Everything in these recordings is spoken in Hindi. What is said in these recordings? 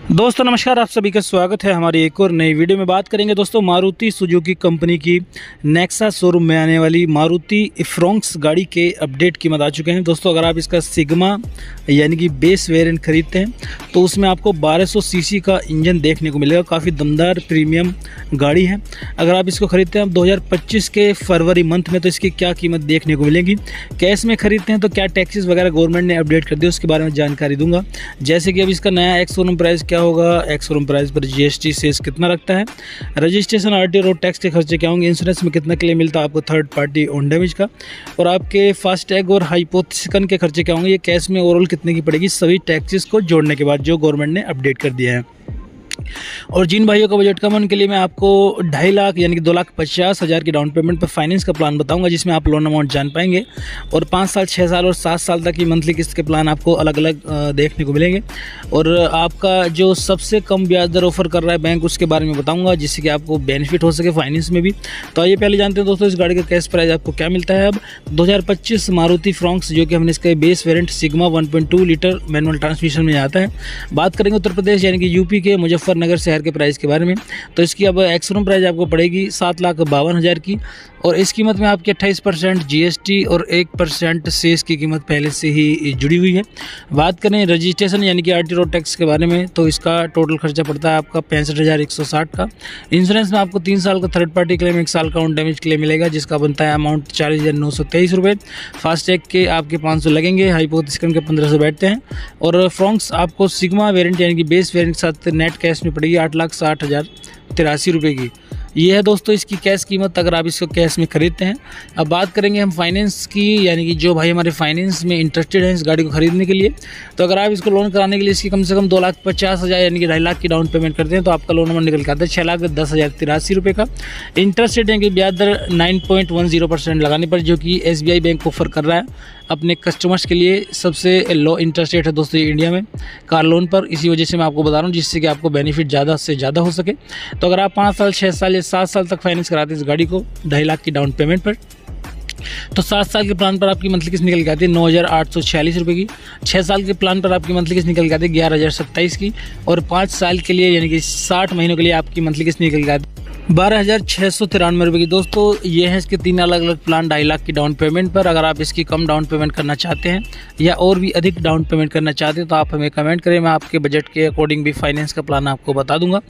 दोस्तों नमस्कार, आप सभी का स्वागत है हमारी एक और नई वीडियो में। बात करेंगे दोस्तों मारुति सुजुकी कंपनी की नेक्सा शोरूम में आने वाली मारुति इफ्रोंक्स गाड़ी के अपडेट कीमत आ चुके हैं। दोस्तों अगर आप इसका सिग्मा यानी कि बेस वेरिएंट खरीदते हैं तो उसमें आपको 1200 सीसी का इंजन देखने को मिलेगा। काफ़ी दमदार प्रीमियम गाड़ी है। अगर आप इसको खरीदते हैं 2025 के फरवरी मंथ में तो इसकी क्या कीमत देखने को मिलेगी। कैश में खरीदते हैं तो क्या टैक्सेस वगैरह गवर्नमेंट ने अपडेट कर दिया, उसके बारे में जानकारी दूंगा। जैसे कि अब इसका नया एक्स शोरूम प्राइस क्या होगा, एक्स शोरूम प्राइस पर जीएसटी सेस कितना लगता है, रजिस्ट्रेशन आरटीओ रोड टैक्स के खर्चे क्या होंगे, इंश्योरेंस में कितना क्लेम मिलता है आपको थर्ड पार्टी ऑन डैमेज का, और आपके फास्टैग और हाइपोथेसिकन के खर्चे क्या होंगे, ये कैश में ओवरऑल कितने की पड़ेगी, सभी टैक्सेस को जोड़ने के बाद जो गवर्नमेंट ने अपडेट कर दिया है। और जिन भाइयों का बजट कम है उनके लिए मैं आपको 2.5 लाख यानी कि 2,50,000 की डाउन पेमेंट पर फाइनेंस का प्लान बताऊंगा, जिसमें आप लोन अमाउंट जान पाएंगे। और 5 साल, 6 साल और 7 साल तक की मंथली किस्त के प्लान आपको अलग अलग देखने को मिलेंगे। और आपका जो सबसे कम ब्याज दर ऑफर कर रहा है बैंक, उसके बारे में बताऊंगा, जिससे कि आपको बेनिफिट हो सके फाइनेंस में भी। तो आइए पहले जानते हैं दोस्तों इस गाड़ी का कैश प्राइस आपको क्या मिलता है। अब 2025 मारुति फ्रॉन्क्स जो कि हमने इसका base variant sigma 1.2 litre manual transmission में आता है। बात करेंगे उत्तर प्रदेश यानी कि यूपी के मुजफ्फरनगर शहर के प्राइस के बारे में, तो इसकी अब एक्स शोरूम प्राइस आपको पड़ेगी 7,52,000 की, और इस कीमत में आपकी 28% जीएसटी और 1% सेस की कीमत पहले से ही जुड़ी हुई है। बात करें रजिस्ट्रेशन यानी कि आरटीओ रोड टैक्स के बारे में, तो इसका टोटल खर्चा पड़ता है आपका 65,160 का। इंश्योरेंस में आपको 3 साल का थर्ड पार्टी क्लेम, 1 साल का ऑन डैमेज क्लेम मिलेगा, जिसका बनता है अमाउंट 40,923 रुपये। फास्टैग के आपके 500 लगेंगे, हाइपोथेसिकन के 1500 बैठते हैं। और फ्रॉन्क्स आपको सिग्मा वेरिएंट यानी कि बेस वेरिएंट के साथ नेट कैश में पड़ेगी 8,60,083 रुपये की। ये है दोस्तों इसकी कैश कीमत अगर आप इसको कैश में खरीदते हैं। अब बात करेंगे हम फाइनेंस की, यानी कि जो भाई हमारे फाइनेंस में इंटरेस्टेड हैं इस गाड़ी को खरीदने के लिए, तो अगर आप इसको लोन कराने के लिए इसकी कम से कम 2,50,000 यानी कि 2.5 लाख की डाउन पेमेंट करते हैं तो आपका लोन अमाउंट निकल के आता है 6,10,083 रुपये का। इंटरेस्ट रेट यानी कि ब्याज दर 9.10% लगाने पर, जो कि एसबीआई बैंक ऑफर कर रहा है अपने कस्टमर्स के लिए। सबसे लो इंटरेस्ट रेट है दोस्तों इंडिया में कार लोन पर, इसी वजह से मैं आपको बता रहा हूँ, जिससे कि आपको बेनिफिट ज़्यादा से ज़्यादा हो सके। तो अगर आप 5 साल, 6 साल या 7 साल तक फाइनेंस कराते हैं इस गाड़ी को 2.5 लाख की डाउन पेमेंट पर, तो 7 साल के प्लान पर आपकी मंथली किस्त निकल के आती है 9,846 रुपये की। 6 साल के प्लान पर आपकी मंथली किस्त निकल के आती है 11,027 की। और 5 साल के लिए यानी कि 60 महीनों के लिए आपकी मंथली किस्त निकल के आती है 12,693 रुपये की। दोस्तों ये है इसके 3 अलग अलग प्लान 2.5 लाख की डाउन पेमेंट पर। अगर आप इसकी कम डाउन पेमेंट करना चाहते हैं या और भी अधिक डाउन पेमेंट करना चाहते हैं तो आप हमें कमेंट करें, मैं आपके बजट के अकॉर्डिंग भी फाइनेंस का प्लान आपको बता दूंगा।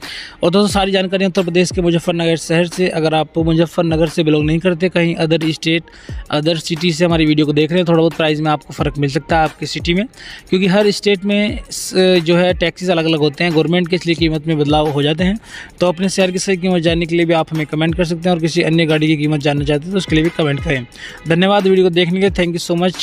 और दोस्तों सारी जानकारी उत्तर प्रदेश के मुजफ्फरनगर शहर से। अगर आप मुजफ्फरनगर से बिलोंग नहीं करते, कहीं अदर स्टेट, अदर सिटी से हमारी वीडियो को देख रहे हैं, थोड़ा बहुत प्राइस में आपको फ़र्क मिल सकता है आपकी सिटी में, क्योंकि हर स्टेट में जो है टैक्सेस अलग अलग होते हैं गवर्नमेंट के, इसलिए कीमत में बदलाव हो जाते हैं। तो अपने शहर की सही कीमत जानने के लिए भी आप हमें कमेंट कर सकते हैं, और किसी अन्य गाड़ी की कीमत जानना चाहते हैं तो उसके लिए भी कमेंट करें। धन्यवाद वीडियो को देखने के लिए, थैंक यू सो मच।